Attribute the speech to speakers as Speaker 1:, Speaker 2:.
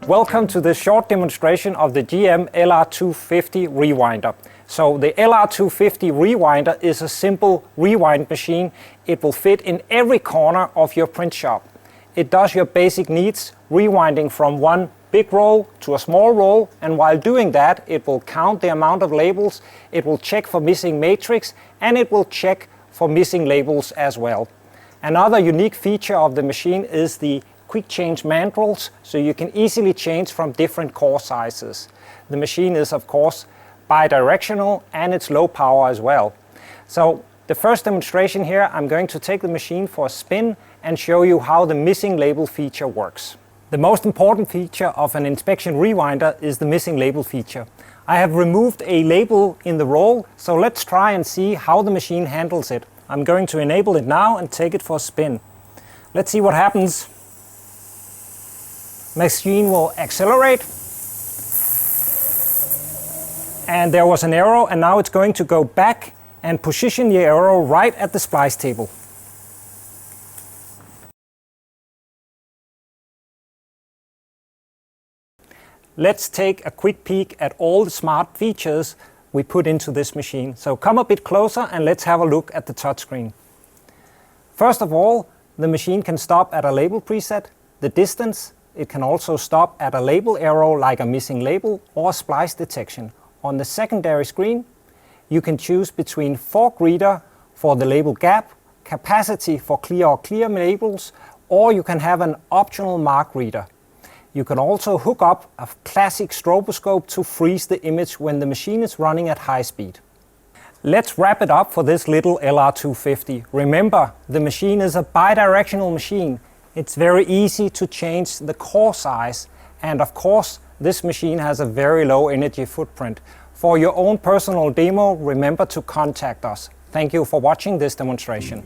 Speaker 1: Welcome to this short demonstration of the GM LR250 rewinder. So the LR250 rewinder is a simple rewind machine. It will fit in every corner of your print shop. It does your basic needs, rewinding from one big roll to a small roll, and while doing that it will count the amount of labels, it will check for missing matrix, and it will check for missing labels as well. Another unique feature of the machine is the quick change mandrels, so you can easily change from different core sizes. The machine is of course bidirectional and it's low power as well. So the first demonstration here, I'm going to take the machine for a spin and show you how the missing label feature works. The most important feature of an inspection rewinder is the missing label feature. I have removed a label in the roll, so let's try and see how the machine handles it. I'm going to enable it now and take it for a spin. Let's see what happens. Machine will accelerate, and there was an arrow, and now it's going to go back and position the arrow right at the splice table. Let's take a quick peek at all the smart features we put into this machine. So come a bit closer and let's have a look at the touchscreen. First of all, the machine can stop at a label preset, the distance. It can also stop at a label arrow like a missing label or splice detection. On the secondary screen, you can choose between fork reader for the label gap, capacity for clear or clear labels, or you can have an optional mark reader. You can also hook up a classic stroboscope to freeze the image when the machine is running at high speed. Let's wrap it up for this little LR250. Remember, the machine is a bidirectional machine. It's very easy to change the core size, and of course this machine has a very low energy footprint. For your own personal demo, remember to contact us. Thank you for watching this demonstration.